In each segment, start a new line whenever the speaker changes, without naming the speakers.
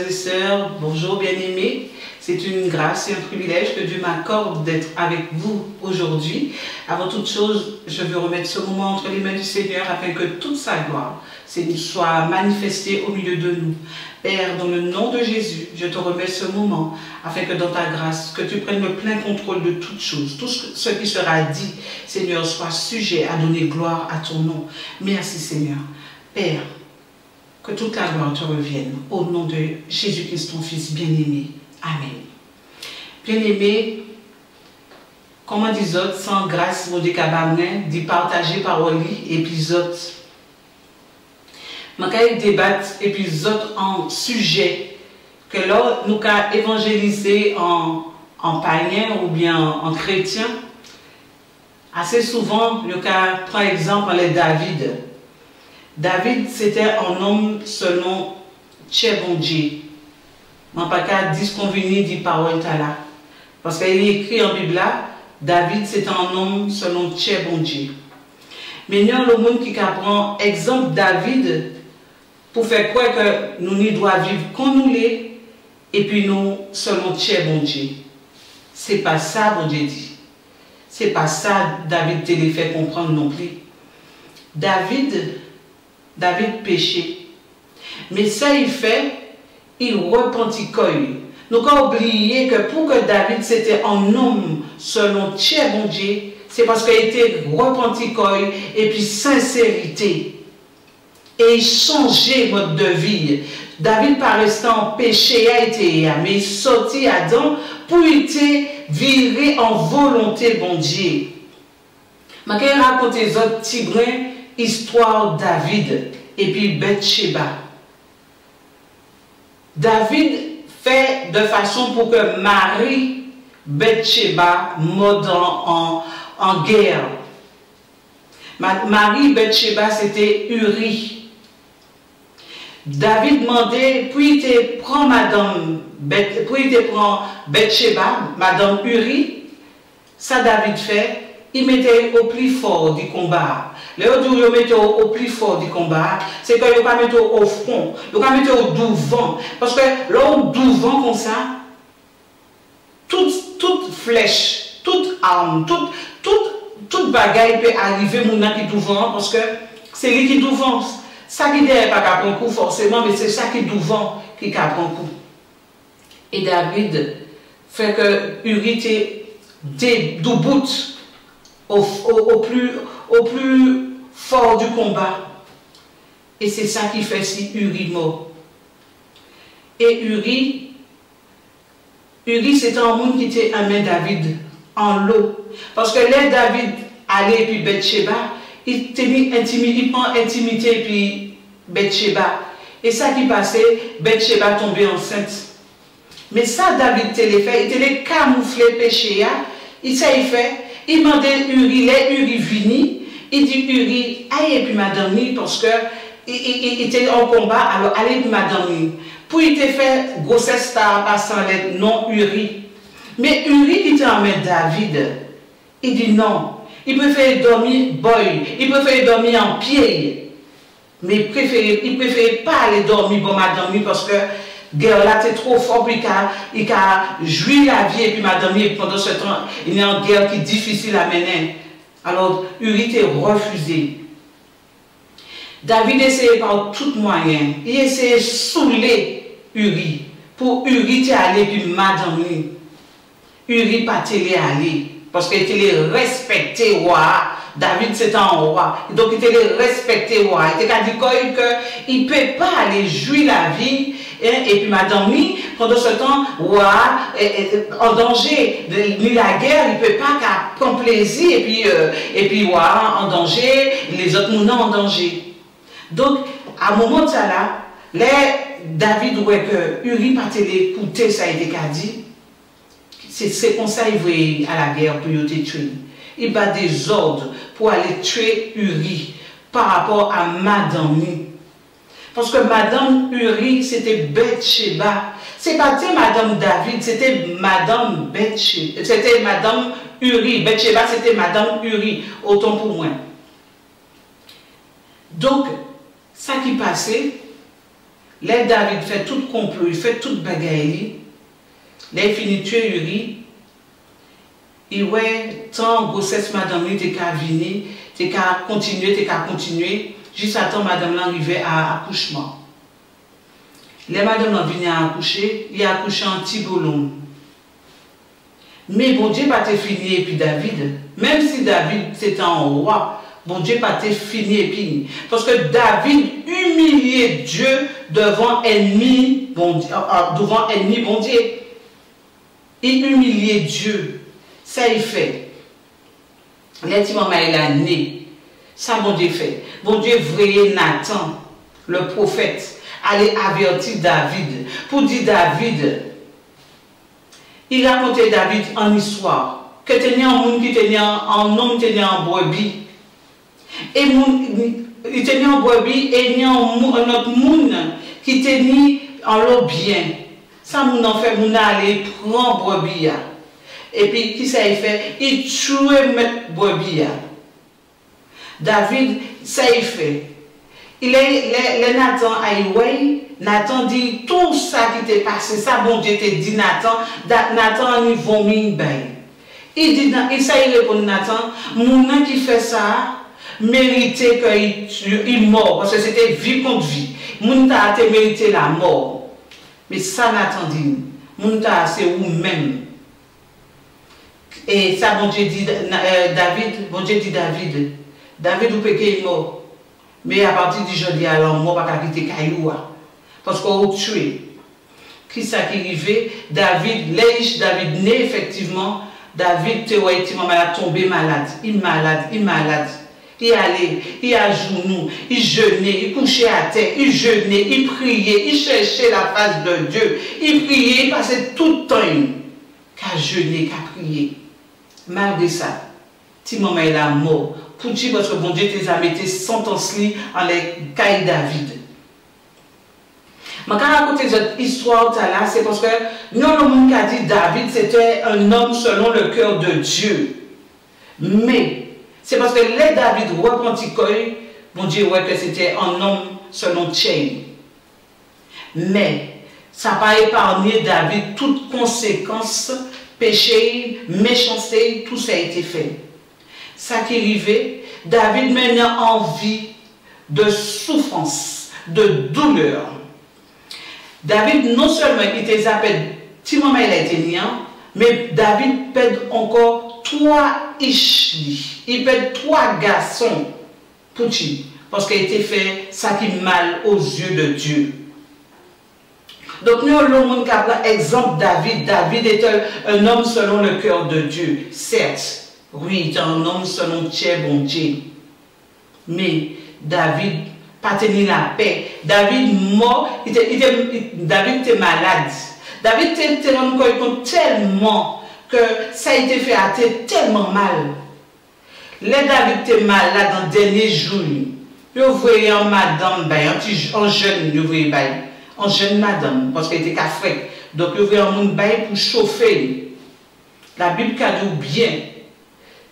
frères et sœurs, bonjour bien-aimés. C'est une grâce et un privilège que Dieu m'accorde d'être avec vous aujourd'hui. Avant toute chose, je veux remettre ce moment entre les mains du Seigneur afin que toute sa gloire soit manifestée au milieu de nous. Père, dans le nom de Jésus, je te remets ce moment afin que dans ta grâce, que tu prennes le plein contrôle de toutes choses. Tout ce qui sera dit, Seigneur, soit sujet à donner gloire à ton nom. Merci Seigneur. Père, que toute la gloire te revienne au nom de Jésus-Christ, ton Fils bien-aimé. Amen. Bien-aimé, comment disons, sans grâce, vous décabamen, d'y partager parole, épisode. Je vais débattre épisode en sujet que là, nous avons évangélisé en païen ou bien en chrétien. Assez souvent, le cas, par exemple, les David. David, c'était un homme selon Tchébondji. Je ne vais pas disconvenir des paroles là. Parce qu'il est écrit en Bible là, David, c'est un homme selon Tchébondji. Maintenant, le monde qui apprend exemple David pour faire croire que nous n'y doit vivre comme nous l'est et puis nous selon Tchébondji. C'est pas ça, bon Dieu dit. C'est pas ça David te les fait comprendre non plus. David péchait. Mais ça il fait, il repentit. Nous avons oublié que pour que David c'était un homme selon Tchébondji, c'est parce qu'il était repenti et puis sincérité. Et il changeait mode de vie. David pas resté en péché, mais il sortit Adam pour être viré en volonté bon Dieu. Je vais raconter les autres petits brins, histoire David et puis Bathsheba. David fait de façon pour que Marie Bathsheba mode en guerre. Marie Bathsheba c'était Uri. David demandait, puis il prend Bathsheba, Madame Uri. Ça David fait, il mettait au plus fort du combat. Le jour où il mettait au plus fort du combat, c'est qu'il ne pas mettre au front, il ne pas mettre au devant. Parce que là, au devant comme ça, toute flèche, toute arme, toute bagaille peut arriver mon qui devant parce que c'est lui qui devant. Ça qui n'est pas qu'à prendre coup forcément, mais c'est ça qui devant qui prend coup. Et David fait que Uri était debout au plus fort du combat. Et c'est ça qui fait si Uri mort. Et Uri c'était un monde qui était amené David en l'eau. Parce que là, David allait puis Bathsheba, il prend intimité puis Bathsheba. Et ça qui passait, Bathsheba tombait enceinte. Mais ça, David te l'a fait, il te l'a camouflé péché. Il s'est fait, il demandait Uri, Uri vini, il dit Uri, aïe puis madame parce que il était en combat, alors allez puis madame. Puis il t'a fait grossesse passant les non Uri. Mais Uri qui était en main David, il dit non. Il préfère dormir il préfère dormir en pied. Mais il préfère pas aller dormir pour madame parce que guerre là c'est trop fort puis il a joui la vie et puis madame pendant ce temps il y a une guerre qui est difficile à mener. Alors Uri était refusé. David essayait par tout moyen. Il essayait de saouler Uri pour Uri aller puis madame. Uri pas télé aller. Parce qu'il était respecté roi. David c'était un roi. Donc il était respecté roi. Il était dit qu'il ne peut pas aller jouir la vie. Et puis madame, pendant ce temps, roi en danger. Ni la guerre, il ne peut pas prendre plaisir. Et puis roi en danger, les autres mounons en danger. Donc à un moment de ça là, David voit que Uri pas écouter ça a été dit. C'est comme ça qu'il va à la guerre pour le tuer. Il bat des ordres pour aller tuer Uri par rapport à Madame. Parce que Madame Uri, c'était Bathsheba. C'est pas Madame David, c'était Madame Bathsheba. C'était Madame Uri. Bathsheba, c'était Madame Uri. Autant pour moi. Donc, ça qui passait, Là, David fait tout complot, il fait toute bagaille. Là, il finit de tuer Uri. Et ouais, tant grossesse madame lui, t'es qu'à venir, t'es qu'à continuer, jusqu'à temps madame l'arrivée à accouchement. Les madame vient à accoucher, il a accouché en petit bolon. Mais bon Dieu pas fini et puis David, même si David c'était un roi, bon Dieu pas fini et puis. Parce que David humiliait Dieu devant ennemi, bon Dieu. Il humiliait Dieu. Ça il fait. L'intimement il a né. Ça bon Dieu fait. Bon Dieu voyait Nathan, le prophète, aller avertir David pour dire David. Il racontait David en histoire que tenait un monde qui tenait un homme tenait en brebis. Et il tenait en brebis et il y a un autre monde qui tenait en l'eau bien. Ça moun en fait moun aller prendre brebis. Et puis qui ça il fait? Il tuait mettre brebis. David ça il fait. Il est Nathan Aïway. Nathan dit tout ça qui t'est passé, ça bon Dieu te dit Nathan, Nathan il vomit bail. Il dit ça il répond Nathan, mon qui fait ça méritait qu'il mort parce que c'était vie contre vie. Mon ta mérité la mort. Mais ça Nathan dit, mon ta c'est vous-même. Et ça bon Dieu dit David, bon Dieu dit David vous peut qu'il mort. Mais à partir du jeudi alors moi pas quitter Cailloua. Parce qu'on a tué. Qui ça qui arrivait? David né effectivement. David théoriquement a tombé malade. Il malade. Il allait, il a genoux, il jeûnait, il couchait à terre, il jeûnait, il priait, il cherchait la face de Dieu. Il priait, il passait tout le temps qu'à jeûner, qu'à prier. Malgré ça, petit moment il a mort. Pour dire parce que bon Dieu t'a mis sentence en les cailles David. Mais quand on raconte cette histoire là, c'est parce que nous, le monde qui a dit David, c'était un homme selon le cœur de Dieu. Mais c'est parce que les David repentit bon Dieu ouais que c'était un homme selon Dieu. Mais ça n'a pas épargné David toutes conséquences, péché, méchanceté, tout ça a été fait. Ça qui arrivait, David maintenant envie de souffrance, de douleur. David, non seulement il était appelé, petit moment il a été niant, mais David pède encore 3 ishli. Il pède 3 garçons pour lui, parce qu'il a été fait ça qui mal aux yeux de Dieu. Donc nous, le monde qui a pris exemple David. David était un homme selon le cœur de Dieu. Certes, oui, il était un homme selon bon Dieu. Mais David pas tenu la paix. David mort, David était malade. David était rendu compte tellement que ça a été fait à tellement mal. Les David était malade dans les derniers jours. Vous voyez en madame, en jeune, vous voyez, en jeune madame, parce qu'elle était café. Donc vous voyez en monde pour chauffer. La Bible a dit bien.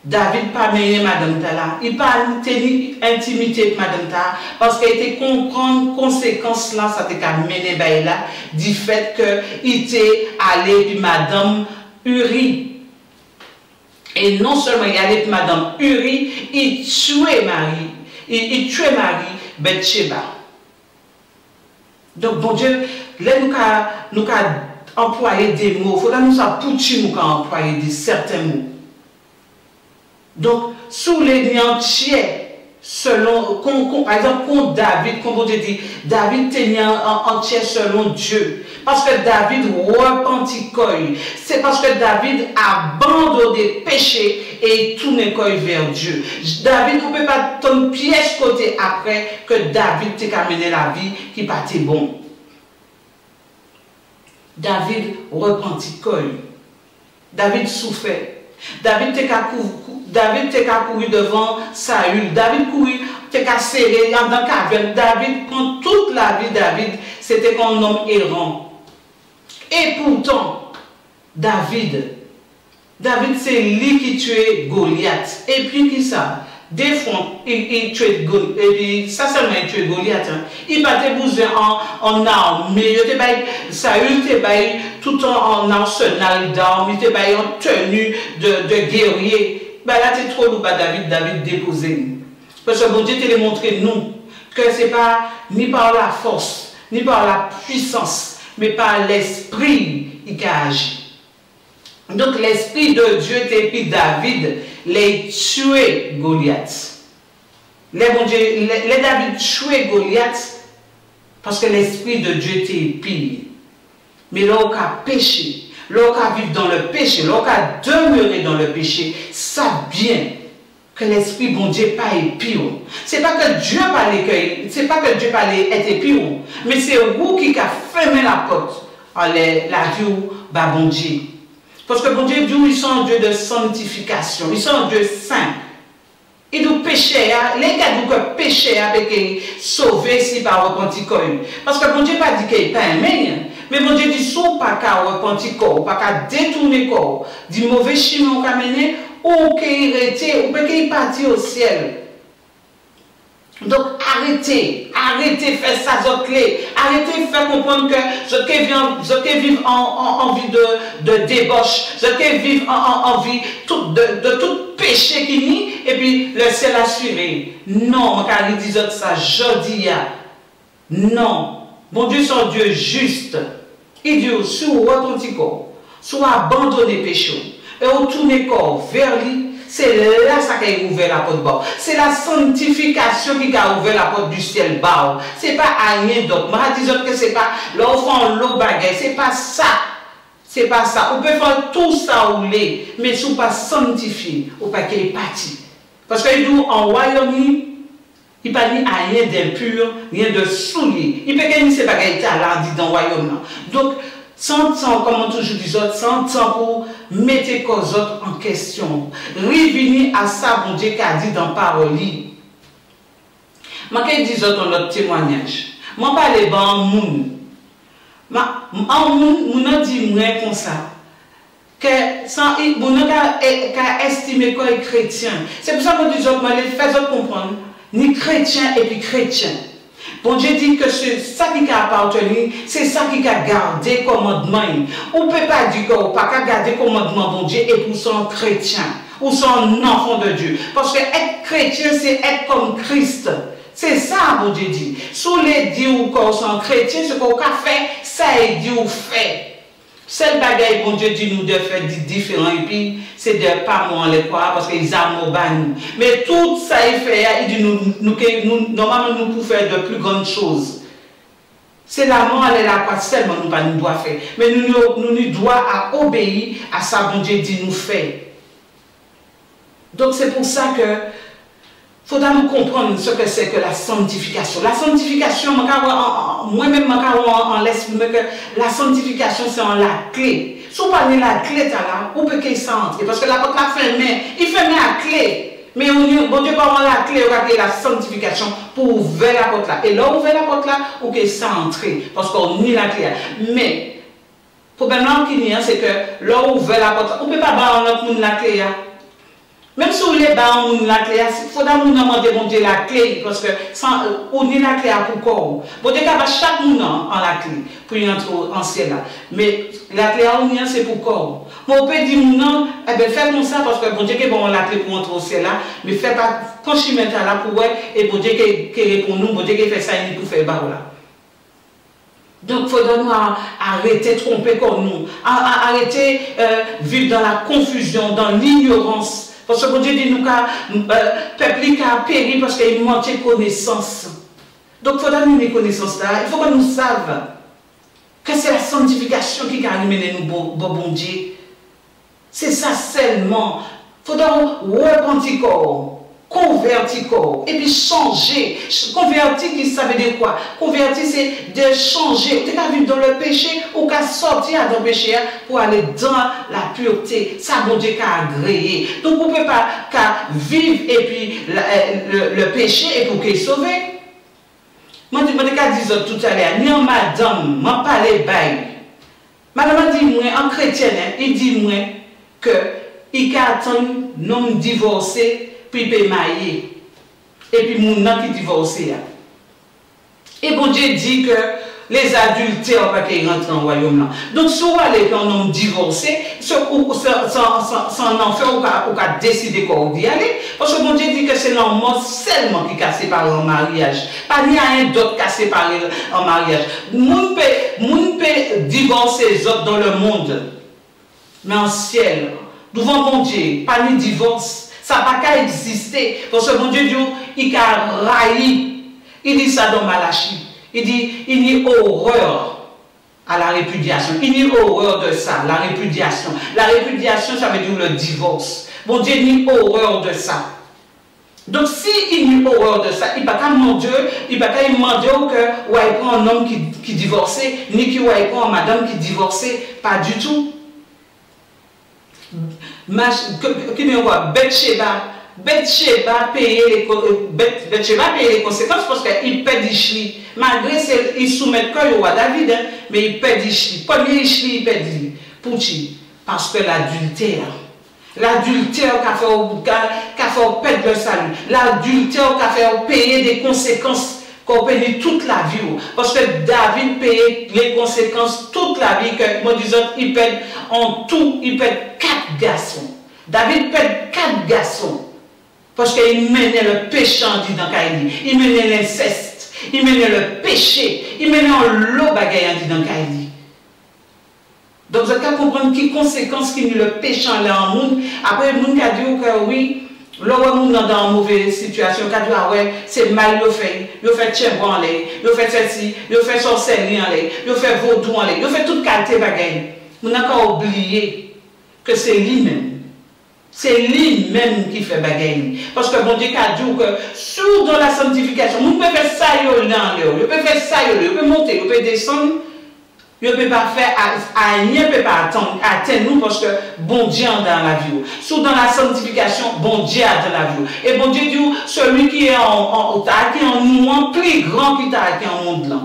David pas mené madame Tala, il pas tenu intimité avec madame Tala parce qu'elle était comprendre conséquences là ça t'a mené là du fait que il était allé puis madame Uri. Et non seulement il allait puis madame Uri, il tuait Marie, il tuait Marie Bathsheba. Donc bon Dieu, là nous employer des mots, il faudra nous ça pour nous employer certains mots. Donc, sous les entiers, selon, par exemple, contre David, comme on dit, David tenait entier selon Dieu. Parce que David repentit, c'est parce que David abandonne des péchés et tourne vers Dieu. David ne peut pas tomber pièce côté après que David t'a amené la vie qui partait bon. David repentit, David souffrait. David t'a couru devant Saül. David t'a serré dans la caverne. David, pendant toute la vie, David, c'était un homme errant. Et pourtant, David, c'est lui qui tuait Goliath. Et puis qui ça? des fois, il tue Goliath, et puis ça seulement il tue Goliath. Il pas besoin en armes, mais il Saül tout en arsenal d'armes, il était en tenue de guerrier. Bah là, c'est trop lourd, David déposé. Parce que bon Dieu te l'a montré nous, que ce n'est pas ni par la force, ni par la puissance, mais par l'esprit qui a agi. Donc l'esprit de Dieu t'a pris David, les tué Goliath. Les David tué Goliath parce que l'esprit de Dieu t'a pris. Mais là, on a péché, là, on a vivre dans le péché, là, on a demeuré dans le péché, ça bien que l'esprit bon Dieu pas épire. C'est pas que Dieu pas l'écueil, c'est pas que Dieu pas être épire, mais c'est vous qui a fermé la porte à la vie bah bon Dieu. Parce que bon Dieu dit ils sont un Dieu de sanctification, ils sont un Dieu saint. Il nous péché, les gars nous que péché avec sauver si par repentir. Parce que bon Dieu pas dit qu'il n'est pas un mais bon Dieu dit soit pas qu'à repentir, pas qu'à détourner corps, du mauvais chemin qu'a mené, ou qu'il arrête, ou qu'il parti au ciel. Donc arrêtez de faire ça, arrêtez de faire comprendre que ce qui vivent en vie de débauche, ce qui vivent en vie de tout péché qui nie, et puis le ciel assuré. Non, car il dit ça, je dis, non, mon Dieu c'est un Dieu juste. Il dit, si vous repentez corps, soit abandonner péché, et vous tournez corps vers lui, c'est là ça qui a ouvert la porte bas. C'est la sanctification qui a ouvert la porte du ciel bas. C'est pas rien d'autre. Moi, je dis que c'est pas l'enfant, l'eau bagaille. C'est pas ça. C'est pas ça. On peut faire tout ça ou les, mais si on pas sanctifié, ou pas qu'il est parti. Parce que nous, en Royaume-Uni, il n'y a rien d'impur, rien de souillé. Il peut gagner ces bagailles à l'art dans le Royaume. Donc, sans temps, comme on toujours dit, sans temps pour mettre les autres en question. Revenir à ça, bon Dieu, qui a dit dans la parole. Je vais dire dans notre témoignage. Je ne parle pas en moun. En moun, je dis comme ça. Que sans mon a estimé qu'on est chrétien. C'est pour ça que je dis, je fais comprendre. Ni chrétien et puis chrétien. Bon Dieu dit que c'est ça qui a appartenu, c'est ça qui a gardé commandement. On ne peut pas dire qu'on ne peut pas garder commandement bon Dieu et pour son chrétien ou son enfant de Dieu. Parce que être chrétien, c'est être comme Christ. C'est ça, bon Dieu dit. Sous les dit ou qu'on sont chrétien, ce qu'on a fait, ça est dit ou fait. Seul bagaille, bon Dieu dit nous de faire différent et puis c'est de pas moi les croire parce qu'ils aiment nous. Mais tout ça il fait, il dit normalement nous pouvons faire de plus grandes choses. C'est la mort, elle est là quoi seulement nous pas nous doit faire. Mais nous doit à obéir à ça bon Dieu dit nous faire. Donc c'est pour ça que faudra nous comprendre ce que c'est que la sanctification. La sanctification, moi-même, en l'esprit, que la sanctification, c'est en la clé. Si vous parlez de la clé, là, où peut qu'il s'entre? Parce que la porte la fermée, il ferme la clé. Mais bon Dieu, pas la clé, on va la sanctification pour ouvrir la porte là. Et là, ouvrir la porte là, ou qu'il s'entre. Parce qu'on nie la clé. Mais, le problème qu'il y a, c'est que là, ouvrir la porte là, on ne peut pas barrer notre monde la clé. Même si vous voulez barrer la clé, il faudra nous demander bon Dieu la clé, parce que on est la clé à pourquoi. Bon Dieu, chaque monde en la clé pour y entrer en ciel là. Mais la clé à on c'est pourquoi. On peut dire non, eh bien faites comme ça parce que bon Dieu qui bon la clé pour entrer au ciel là, mais faites pas franchir là pour ouais et bon Dieu qui répond nous, bon Dieu qui fait ça il pour faire barre là. Donc, il faudra nous arrêter de tromper comme nous, arrêter de vivre dans la confusion, dans l'ignorance. Parce que bon Dieu dit nous peuple qui a péri parce qu'il manquait de connaissance. Donc, il faudra nous les connaissances là. Il faut que nous sachions que c'est la sanctification qui a amené nous, bon Dieu. C'est ça seulement. Il faudra repentir corps. Convertir corps et puis changer. Convertir, ça veut dire quoi? Convertir, c'est de changer. Tu as vivre dans le péché ou qu'à sortir dans le péché pour aller dans la pureté. Ça, bon Dieu, qu'a agréé. Donc, on ne peut pas qu'à vivre et puis le péché et pour qu'il sauve. Moi, je dis tout à l'heure, ni en madame, je parle bail. Madame dit, moi, en chrétien, il dit, moi, que il attend un homme divorcé puis il peut marier. Et puis mon nom qui divorce. Et bon Dieu dit que les adultères pas qu'ils rentrent dans le royaume là. Donc souvent les un homme divorcé, sans enfant ou qu'à décider quoi d'y aller, parce que bon Dieu dit que c'est l'homme seulement qui est séparé en mariage. Pas ni rien d'autre qui est séparé en mariage. Moun peut divorcer les autres dans le monde, mais en ciel, devant mon Dieu, pas ni divorce. Ça n'a pas qu'à exister. Parce que mon Dieu dit, il a railli. Il dit ça dans Malachie. Il dit, il y a horreur à la répudiation. Il y a horreur de ça, la répudiation. La répudiation, ça veut dire le divorce. Mon Dieu dit horreur de ça. Donc, s'il y a horreur de ça, il ne va pas demander que ouais, prend un homme qui divorçait, ni qu'il ouais, prend une madame qui divorçait. Pas du tout. Qui me voit, Bathsheba paye les conséquences parce qu'il perd Ishli. Malgré qu'il soumet le roi David, mais il perd Ishli. Premier Ishli, il perd Pouchi. Parce que l'adultère qui a fait perdre le salut, l'adultère qui a fait payer des conséquences qu'on paye toute la vie. Parce que David paye les conséquences toute la vie. Que moi disons, il perd en tout, il perd 4 garçons. David perd 4 garçons. Parce qu'il menait le péché en dit dans Kaïli. Il menait l'inceste. Il menait le péché. Il menait en l'eau bagaille en dit dans Kaïli. Donc vous avez comprendre qui conséquence qui le péché en monde. Après, le monde a dit que oui, l'homme monde dans une mauvaise situation, il a dit ah ouais, c'est mal le fait. Il fait tchèvre en l'air. Il fait ceci. Il fait sorcellerie en l'air. Il fait vaudou en l'air. Il fait toute qualité bagaille. On n'a qu'à oublier que c'est lui-même. C'est lui-même qui fait bagaille. Parce que bon Dieu a dit que sous dans la sanctification, on peut faire ça, on peut faire ça, on peut monter, on peut descendre, on ne peut pas faire, rien ne peut pas atteindre nous parce que bon Dieu est dans la vie. Sous dans la sanctification, bon Dieu est dans la vie. Et bon Dieu dit, celui qui est en nous, en plus grand qui t'a acquis en monde là.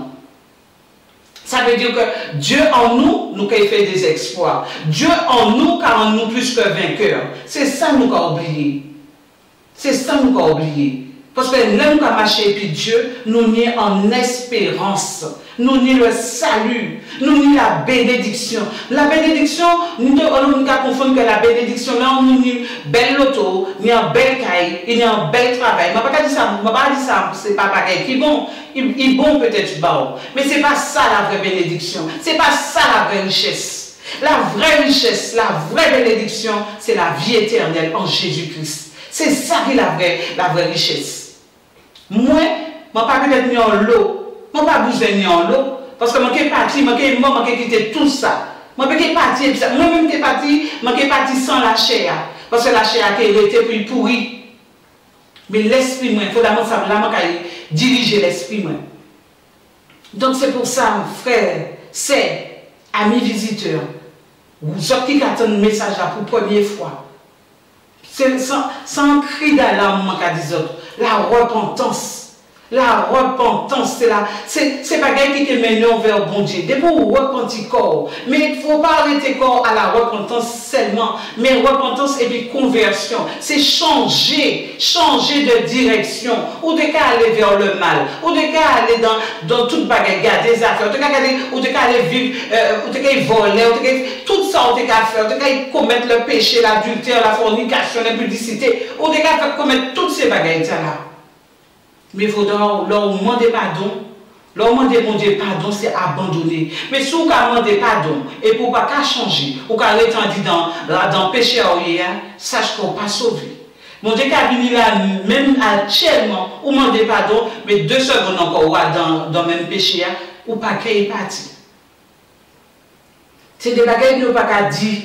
Ça veut dire que Dieu en nous, nous qui fait des exploits. Dieu en nous, car en nous plus que vainqueur. C'est ça nous qu'a oublié. C'est ça nous qu'a oublié. Parce que là, nous avons marché, et puis Dieu, nous n'y en espérance. Nous n'y le salut. Nous n'y la bénédiction. La bénédiction, nous avons confondre que la bénédiction, là, nous n'y belle loto, ni un bel caille, il y a un bel travail. Je ne vais pas dire ça, c'est pas pareil. Qui bon, il bon peut-être bon. Mais ce n'est pas ça la vraie bénédiction. Ce n'est pas ça la vraie richesse. La vraie richesse, la vraie bénédiction, c'est la vie éternelle en Jésus-Christ. C'est ça qui est la vraie richesse. Moi, je ne vais pas peut-être mis en l'eau. Je ne vais pas besoin ni en l'eau. Parce que je suis parti, je suis mort, je suis quitté tout ça. Je suis parti, moi-même je suis parti sans la chair. Parce que la chair a été puis pourrie. Mais l'esprit, il faut d'abord savoir diriger l'esprit. Donc c'est pour ça, frère, c'est amis visiteurs, vous autres qui attendent un message là pour la première fois. C'est sans cri d'alarme, la repentance. La repentance, c'est pas quelqu'un qui te mène vers bon Dieu. Dès pour repentir corps. Mais il ne faut pas arrêter corps à la repentance seulement. Mais repentance et puis conversion. C'est changer de direction. Ou de cas aller vers le mal. Ou de cas aller dans toute bagarre, des affaires. Ou de cas aller vivre, ou de cas voler, tout ça, ou de cas faire. Ou de cas commettre le péché, l'adultère, la fornication, l'impudicité. Ou de cas commettre toutes ces bagarres là. Mais il faudra leur demander pardon. Leur demander bon Dieu pardon, c'est abandonner. Mais si vous demandez pardon, et pour ne pas changer, ou qu'à rester dans le péché, sache qu'on pas sauvé. Mon Dieu qui venu là, même actuellement, ou demander pardon, mais 2 secondes encore dans le même péché, ou pas qu'il est parti. C'est des bagages que vous ne pouvez pas dire.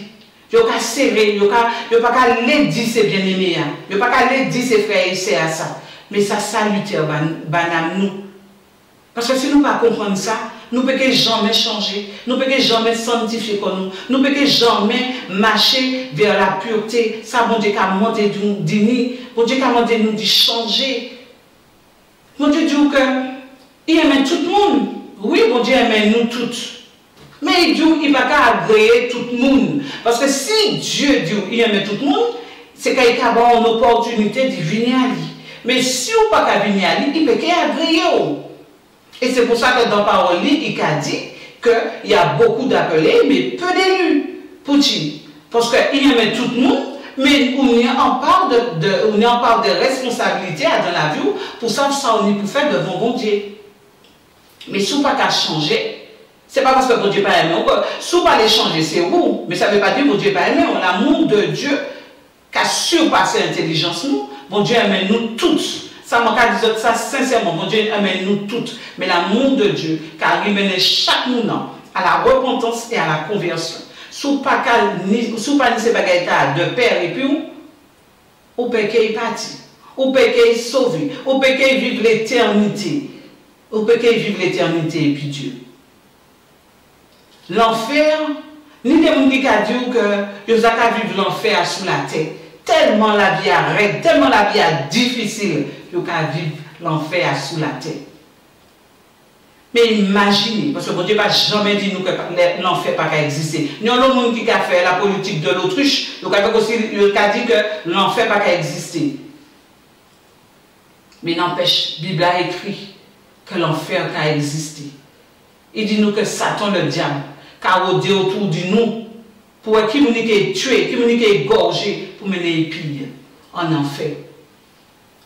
Vous ne pouvez pas serrer, vous ne pouvez pas les dire c'est bien aimé. Vous ne pouvez pas les dire c'est frère et c'est à ça. Mais ça salutaire banam nous. Parce que si nous ne pas comprendre ça, nous ne pouvons jamais changer, nous ne pouvons jamais sanctifier comme nous ne pouvons jamais marcher vers la pureté. Ça, bon Dieu, qui a demandé de nous dire, bon Dieu, qui a demandé de nous changer. Bon Dieu dit qu'il aime tout le monde. Oui, bon Dieu aime nous toutes. Mais il dit qu'il ne va pas agréer tout le monde. Parce que si Dieu dit qu'il aime tout le monde, c'est qu'il y a une opportunité de venir à lui. Mais si on pas qu'à venir à lui, il peut qu'agréer. Et c'est pour ça que dans Parole, il a dit qu'il y a beaucoup d'appelés, mais peu d'élus. Pourquoi? Parce qu'il y a tout le monde, mais on y en parle de responsabilité dans la vie pour savoir ça on y pour faire devant bon Dieu. Mais si on pas qu'à changer, c'est pas parce que bon Dieu pas aimé. Si on pas les changer, c'est où? Mais ça ne veut pas dire que bon Dieu pas aimé. On l'amour de Dieu qui a surpassé l'intelligence nous. Bon Dieu aime nous toutes. Ça m'a dit ça sincèrement. Bon Dieu aime nous toutes. Mais l'amour de Dieu qui a mené chaque moment à la repentance et à la conversion. Sous pas ces bagages de père et puis ou peut qu'il parti, ou peut qu'il sauvé, ou peut qu'il vive l'éternité, ou peut qu'il vive l'éternité et puis Dieu. L'enfer, ni des gens qui ont dit que vous avez vivre l'enfer sous la terre. Tellement la vie est raide, tellement la vie est difficile, vous avez vivre l'enfer sous la terre. Mais imaginez, parce que bon Dieu n'a jamais dit nous que l'enfer n'a pas existé. Nous avons le monde qui a fait la politique de l'autruche, donc avec aussi il a dit que l'enfer n'a pas existé. Mais n'empêche, la Bible a écrit que l'enfer a existé. Il dit nous que Satan, le diable, a rôdé autour de nous pour qui nous ait tué, qui nous ait égorgé pour mener les pires en enfer.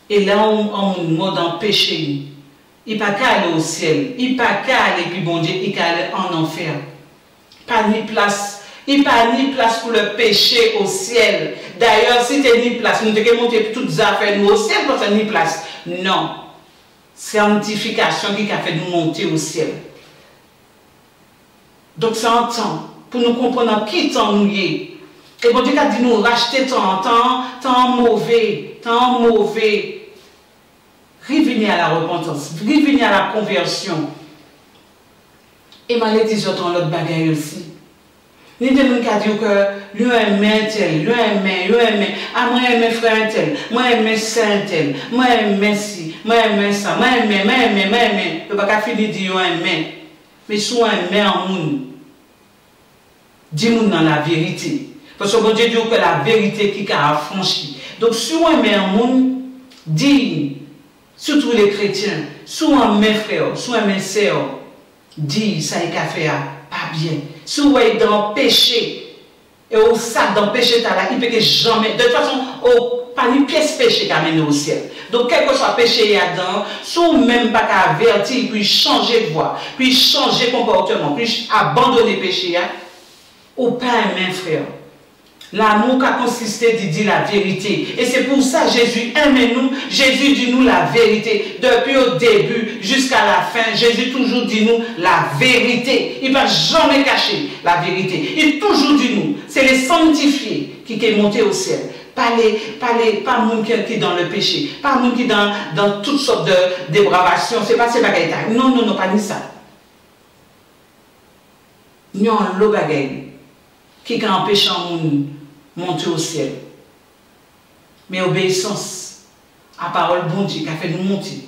Et là, on mode en péché. Il n'y a pas qu'à aller au ciel, il n'y a pas qu'à aller, puis bon Dieu, il n'y a qu'à aller en enfer. Pas ni place, il n'y a pas ni place pour le péché au ciel. D'ailleurs, si tu n'as ni place, nous devons monter toutes les affaires nous au ciel parce que ni place. Non. Sanctification qui a fait nous monter au ciel. Donc, c'est un temps pour nous comprendre qui temps nous est. Et bon Dieu a dit nous racheter temps mauvais, temps mauvais. Revenir à la repentance, revenir à la conversion. Et malédiction dans l'autre bagaille aussi. Ni de nous qui a dit que lui aime tel, lui aime, ah moi aime frère tel, moi aime saint tel, moi aime ci, moi aime ça, moi aime. Je ne peux pas finir de dire aime. Mais si on aime en monde, dis-nous dans la vérité. Parce que bon Dieu dit que la vérité qui a affranchi. Donc si on aime en monde, dis surtout les chrétiens, soit mes frères, soit mes sœurs, dit ça est qu'à faire pas bien. Si vous êtes dans le péché, et au sac dans le péché, il ne peut jamais, de toute façon, pas une pièce péché qui amène au ciel. Donc, quel que soit péché il y a dedans, si vous même pas qu'à avertir, puis changer de voie, puis changer de comportement, puis abandonner le péché, ou pas un frère. L'amour qui a consisté de dire la vérité. Et c'est pour ça que Jésus aime nous. Jésus dit nous la vérité. Depuis au début jusqu'à la fin, Jésus toujours dit nous la vérité. Il ne va jamais cacher la vérité. Il toujours dit nous. C'est les sanctifiés qui sont montés au ciel. Pas le monde qui est dans le péché. Pas le monde qui est dans toutes sortes de dépravations. Ce n'est pas ces bagailles. Non, pas ni ça. Nous avons le bagaille qui empêche un monde monter au ciel. Mais obéissance à la parole bon Dieu qui a fait nous monter.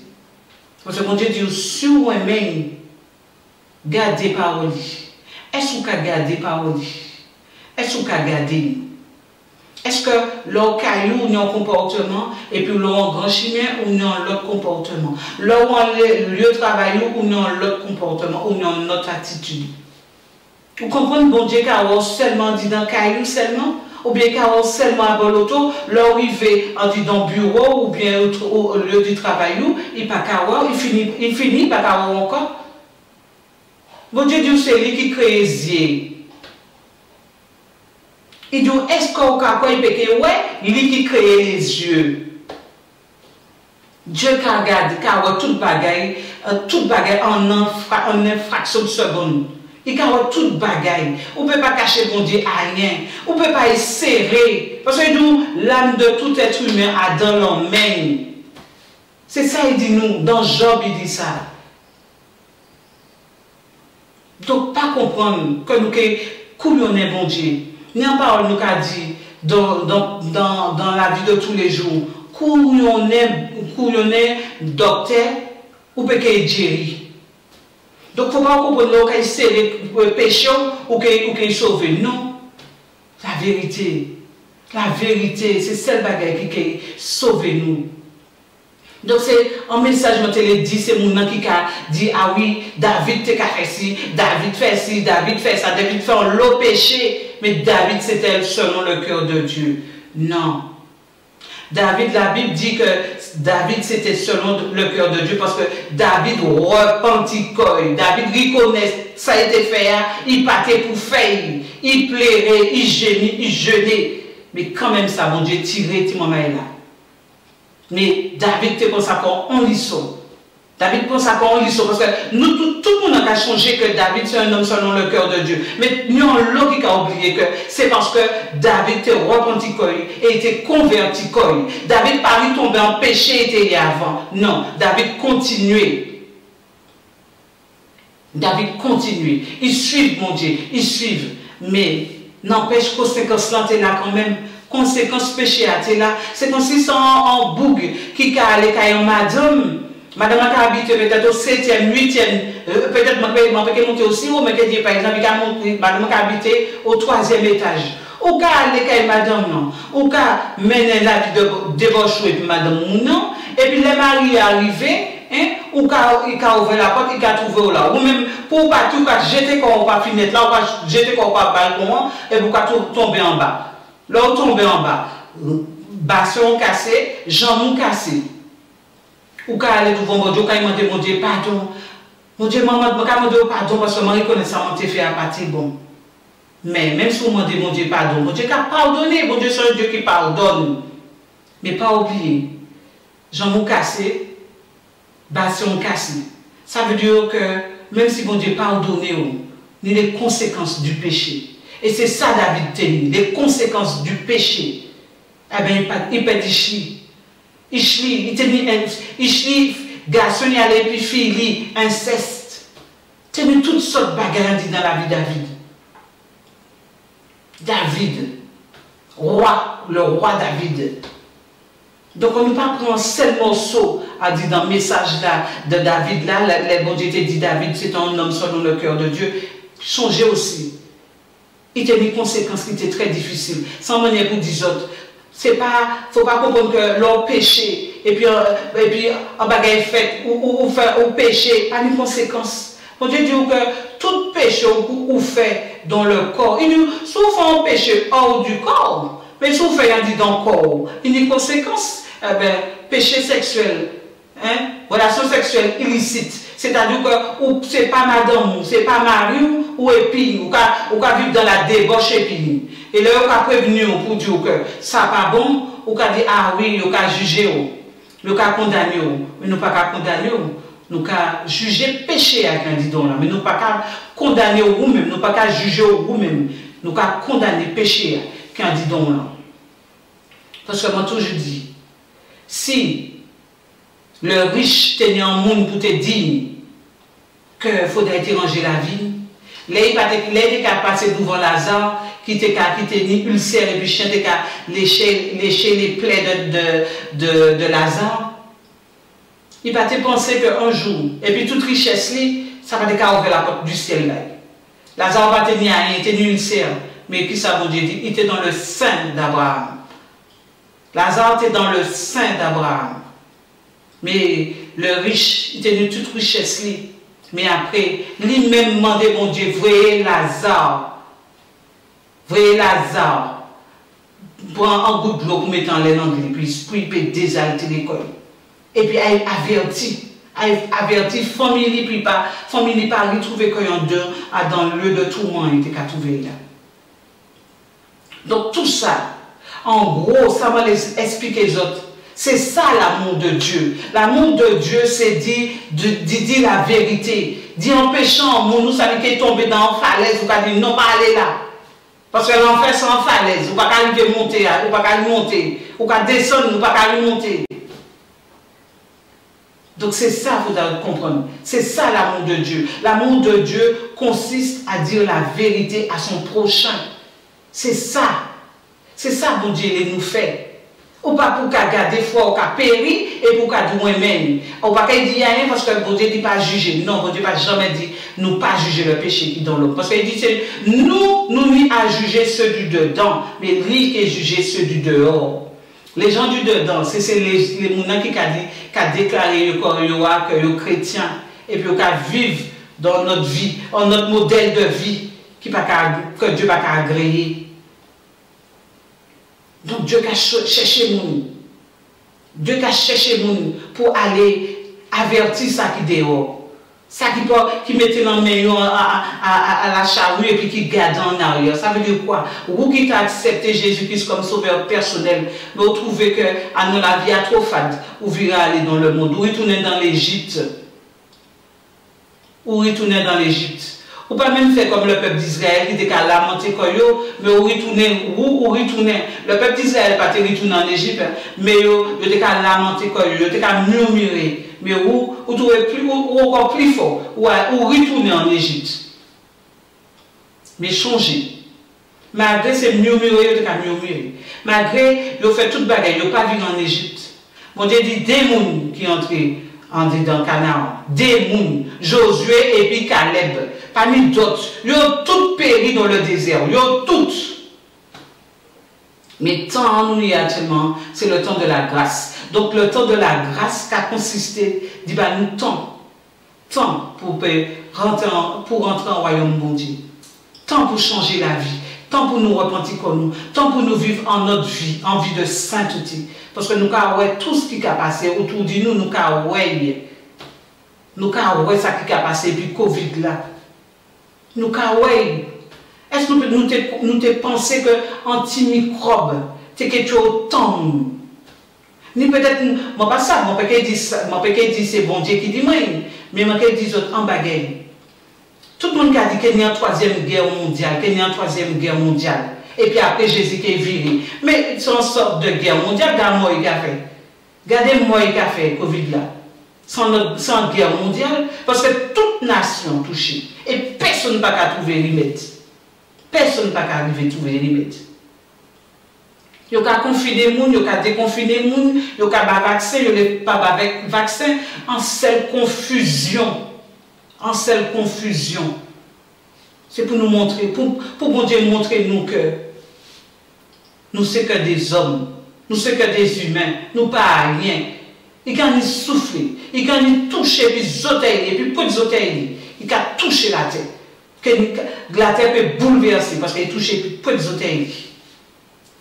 Parce que bon Dieu dit, si vous aimez, gardez parole. Est-ce que vous gardez parole? Est-ce que vous gardez? Est-ce que leur caillou ou un comportement et puis leur grand chimien ou un autre comportement? Leur lieu de travail ou un autre comportement ou une autre attitude? Vous comprenez, bon Dieu, qu'il a seulement dit dans le caillou seulement? Ou bien qu'il a seulement à l'auto, l'arrivée en dit dans le bureau ou bien au lieu du travail, il pas il finit pas qu'à encore. Bon Dieu dit c'est lui qui crée les yeux. Il dit est-ce qu'on a quoi il peut que ouais, lui qui crée les yeux. Dieu qui regarde, qui a toute bagaille en une fraction de seconde. Il y a toute bagaille. On ne peut pas cacher bon Dieu à rien. On ne peut pas serrer. Parce que nous, l'âme de tout être humain a dans la main. C'est ça, il dit nous. Dans Job, il dit ça. Donc, pas comprendre que nous couillonnons bon Dieu. Ni en parole nous a dit dans la vie de tous les jours. Couillonnons docteur ou peut qu'il guéri. Donc, il ne faut pas comprendre qu'il c'est le péché ou qu'il sauve. Non. La vérité. La vérité, c'est celle bagaille qui sauve nous. Donc c'est un message que je dit, c'est mon nom qui a dit, ah oui, David te fait ci, David fait ci, David fait ça, David fait un lot péché, mais David c'était selon le cœur de Dieu. Non. David, la Bible dit que David c'était selon le cœur de Dieu parce que David repentit, David reconnaît ça a été fait, il partait pour faire, il plairait, il gémit, il jeûnait. Mais quand même ça, bon Dieu, tiré, Timomai là. Mais David te consacre en lisson. David consacre en lisson parce que nous, tout le monde a changé que David c'est un homme selon le cœur de Dieu. Mais nous, on logique a oublié que c'est parce que David te repenti et était converti. David pas tombé en péché était avant. Non, David continuait. David continuait. Ils suivent mon Dieu, ils suivent. Mais n'empêche conséquence là, t'es là quand même. Conséquence péché à t'es là. C'est comme si c'est en bougue qui a allé à madame. Madame a habité peut-être au 7e, 8e, peut-être je peux monter aussi haut, mais par exemple, madame a habité au 3e étage. Ou qu'à aller à madame non. Ou qu'à mener la vie de débauche et puis madame non. Et puis les maris arrivés. Ou qu'à ouvrir la porte, il a trouvé là. Ou même pour pas tout, jeter quand on va fenêtre là, ou pas jeter quand on va balcon, et pour pas tomber en bas. Là, on tombe en bas. Basson cassé, jambon cassé. Ou qu'à aller devant mon Dieu, quand il m'a dit, mon Dieu, pardon. Mon Dieu, maman, je m'a demandé pardon parce que je reconnais ça, je fait à partir bon. Mais même si vous me demandez, mon Dieu, pardon, mon Dieu qui a pardonné, mon Dieu, c'est un Dieu qui pardonne. Mais pas oublier, jambon cassé, basson cassé. Ça veut dire que même si mon Dieu pardonné, il y a les conséquences du péché. Et c'est ça David tenait, les conséquences du péché. Eh bien, il peut il tenait garçon, il allait, puis fille, inceste. Tenait toutes sortes de bagages dans la vie de David. David, roi, le roi David. Donc on ne peut pas prendre un seul morceau à dire dans le message là, de David là, les bon Dieu te dit David, c'est un homme selon le cœur de Dieu. Changez aussi. Il y a des conséquences qui étaient très difficiles. Sans manière pour dire autres. C'est pas, faut pas comprendre que leur péché, et puis en bagaille fait, ou péché, pas de conséquences. Bon Dieu dit que tout péché ou fait dans le corps, il nous souvent un péché hors du corps, mais souvent il dit dans le corps, il y a des conséquences. Eh bien, péché sexuel, relation sexuelle illicite. C'est-à-dire que ce n'est pas madame, ce n'est pas mari ou épi, ou qu'à vivre dans la débauche épi. Et là, on a prévenu pour dire que ça n'est pas bon, ou qu'à dire ah oui, ou qu'à juger, ou qu'à condamner, mais nous pas qu'à condamner, nous qu'à juger péché à candidat là, mais nous pas qu'à condamner vous-même, nous pas qu'à juger vous-même, nous qu'à condamner péché à candidat là. Parce que moi toujours dis, si le riche tenait un monde pour te dire qu'il faudrait te ranger la vie, les qui a passé devant Lazare, qui tenu ulcère et puis chien qui lécher les plaies de Lazare, il va te penser qu'un jour, et puis toute richesse, ça va te ouvrir la porte du ciel là. Lazare va tenir rien, il tenu ulcère, mais qui ça vous dit, il était dans le sein d'Abraham. Lazare était dans le sein d'Abraham. Mais le riche, il tenait toute richesse. Mais après, lui-même demandait, mon Dieu, voyez Lazare. Voyez Lazare. Prends un goût de l'eau pour mettre en l'air anglais, puis il peut désalter l'école. Et puis, il avertit famille, puis pas retrouver qu'il y a dans le lieu de tourment, il était qu'à trouver là. Donc, tout ça, en gros, ça va les expliquer les autres. C'est ça l'amour de Dieu. L'amour de Dieu, c'est dire la vérité. Dire en péchant, nous savons qu'il est tombé dans une falaise, ou pas dire non, pas aller là. Parce que l'enfer, c'est en falaise. Ou pas arriver monter, ou pas monter. Ou pas descendre, ou pas monter. Donc c'est ça qu'il faut comprendre. C'est ça l'amour de Dieu. L'amour de Dieu consiste à dire la vérité à son prochain. C'est ça. C'est ça, bon Dieu, il nous fait. Ou pas pour qu'à garder foi, ou qu'à périr, et pour qu'à dire moi-même. Ou pas qu'à dire rien parce que bon Dieu ne dit pas juger. Non, bon Dieu ne va jamais dire nous pas juger le péché qui est dans l'homme. Parce qu'il dit, c'est nous ni à juger ceux du dedans, mais lui qui est jugé ceux du dehors. Les gens du dedans, c'est les mounans qui ont déclaré que les chrétiens et puis qui vivent dans notre vie, en notre modèle de vie que Dieu va agréer. Donc Dieu a cherché nous. Dieu a cherché nous pour aller avertir ça qui dehors. Ça qui mettait dans main à la charrue et puis qui garde en arrière. Ça veut dire quoi? Vous qui avez accepté Jésus-Christ comme sauveur personnel, mais vous trouvez que la vie est trop fade, vous virez aller dans le monde, vous retournez dans l'Égypte. Vous retournez dans l'Égypte. Ou pas même faire comme le peuple d'Israël qui était à lamenter mais vous retournez. Le peuple d'Israël pas retourné en Égypte, mais vous était à lamenter vous était à murmurer. Mais vous trouvez plus, ou encore plus fort, ou retourner en Égypte. Mais changez. Malgré ces murmurer, vous êtes à murmurer. Malgré, vous faites toute bagaille, vous pas vivre en Égypte. Mon Dieu dit des gens qui entrent dans Canaan. Des gens, Josué et puis Caleb. Parmi d'autres, ils ont tous péri dans le désert. Ils ont tous. Mais tant nous y a actuellement, c'est le temps de la grâce. Donc le temps de la grâce qui a consisté, dit bah nous temps pour rentrer en royaume bon Dieu. Temps pour changer la vie. Temps pour nous repentir comme nous. Temps pour nous vivre en notre vie, en vie de sainteté. Parce que nous avons tout ce qui a passé autour de nous, nous avons ça qui a passé, puis Covid là. Nous avons est-ce que nous te pensé que antimicrobe, c'est quelque chose tant ni peut-être, moi pas ça, mon péché dit c'est bon Dieu qui dit moi, mais mon péché dit autres en bagaille. Tout le monde a dit qu'il y a une troisième guerre mondiale, et puis après Jésus qui est viré. Mais c'est une sorte de guerre mondiale, regardez moi il a fait. Regardez-moi il a fait Covid là. Sans guerre mondiale, parce que toute nation touchée, et personne ne peut trouver les limites. Personne ne peut arriver à trouver les limites. Il y a confiné les gens, il y a déconfiné les gens, il y a pas vaccin, il n'y a pas vaccin, en seule confusion. En seule confusion. C'est pour nous montrer, pour bon Dieu montrer nous que nous sommes que des hommes, nous sommes que des humains, nous pas rien. Il gagne souffler, il gagne toucher, puis zoteiller, puis pour zoteiller, il gagne toucher la tête. Que la terre peut bouleverser parce qu'il touche puis pour zoteiller.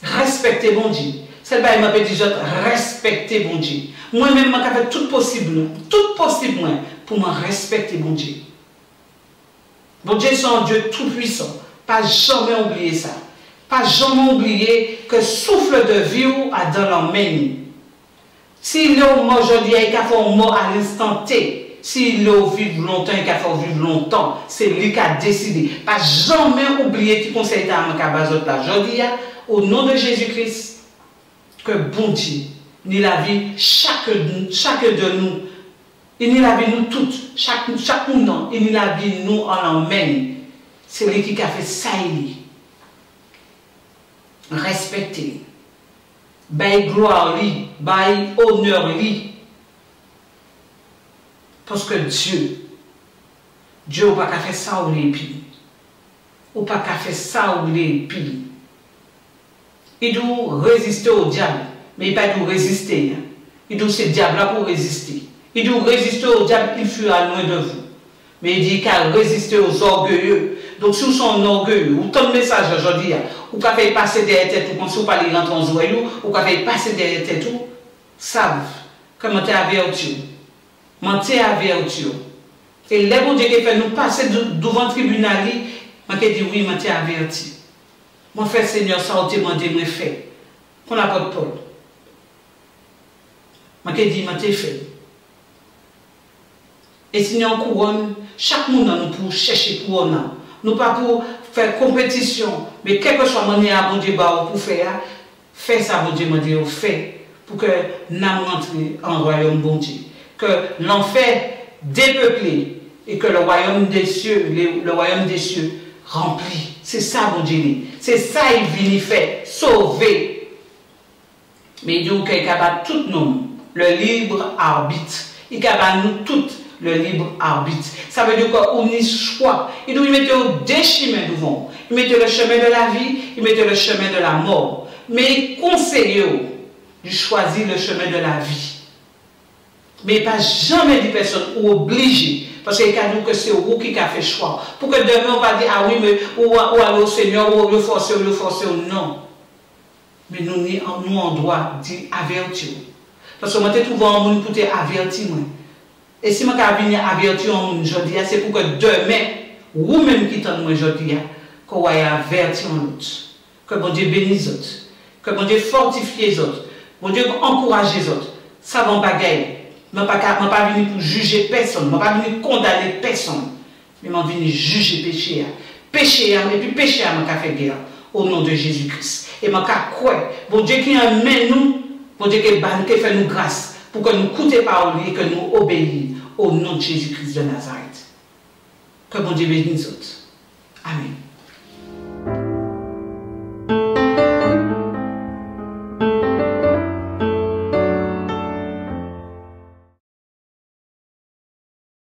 Respectez bon Dieu. C'est le m'a dit respectez bon Dieu. Moi-même, je fais tout possible pour me respecter bon Dieu. Bon Dieu, c'est un Dieu tout-puissant. Pas jamais oublier ça. Pas jamais oublier que souffle de vie a dans la main. S'il est mort aujourd'hui, il a fait un mort à l'instant T. S'il est vivre longtemps, il a fait vivre longtemps. C'est lui qui a décidé. Pas jamais oublier qui conseille à Makabazot là. Aujourd'hui, au nom de Jésus-Christ, que bon Dieu, ni la vie, chaque de nous, et ni la vie nous toutes, chaque monde, et ni la vie nous en emmène. C'est lui qui a fait ça. Respectez. By gloire, by honneur, parce que Dieu n'a pas fait ça ou les pis. Ou pas fait ça ou les pis. Il doit résister au diable, mais il ne peut pas résister. Hein. Il doit ce diable-là pour résister. Il doit résister au diable, il fuira loin de vous. Mais il dit qu'il a résisté aux orgueilleux. Donc si vous êtes orgueilleux, ou ton message aujourd'hui, ou qu'à faire passer derrière tête, ou quand vous parlez rentrer en joyau, ou qu'à faire passer derrière tête, savent comment tu es averti. Mentir averti. Et les bon Dieu qui fait nous passer devant le tribunal, je dis oui, mentir averti. Mon frère Seigneur, ça a été demandé, je fait. Pour l'apôtre Paul. Je dis, je fait. Et si nous avons couronne, chaque monde nous pour chercher couronne. Nous pas pour faire compétition, mais quelle que soit la manière bon Dieu pour faire, faire ça, bon Dieu m'a dit, fait pour que nous rentrions en royaume bon Dieu. Que l'enfer dépeuplé et que le royaume des cieux rempli. C'est ça, bon Dieu. C'est ça, il vient faire, sauver. Mais il dit qu'il y a tout nous, le libre arbitre. Il y a nous toutes le libre arbitre. Ça veut dire qu'on y choix. Il doit mettre deux chemins devant. Il met le chemin de la vie, il met le chemin de la mort. Mais conseillez de choisir le chemin de la vie. Mais pas jamais des personnes obligées. Parce qu'il y a nous que c'est vous qui a fait choix. Pour que demain on va dire, ah oui, mais ou aller au Seigneur, ou le forcer, non. Mais nous, on doit dire avertir. Parce que moi, je trouve un monde pour t'avertir. Et si je viens avertir un monde aujourd'hui, c'est pour que demain, vous-même qui t'en moi aujourd'hui, que vous ayez averti l'autre. Que bon Dieu bénisse les autres. Que bon Dieu fortifie les autres. Bon Dieu encourage les autres. Ça va bagaille. Je ne suis pas venu pour juger personne. Je ne suis pas venu condamner personne. Mais je suis venu juger péché. Péché, et puis péché, je fait guerre. Au nom de Jésus-Christ. Et je crois, bon Dieu qui amène nous, bon Dieu qui fait nous grâce, pour que nous écoutions par lui et que nous obéissions au nom de Jésus-Christ de Nazareth. Que bon Dieu bénisse nous. Amen.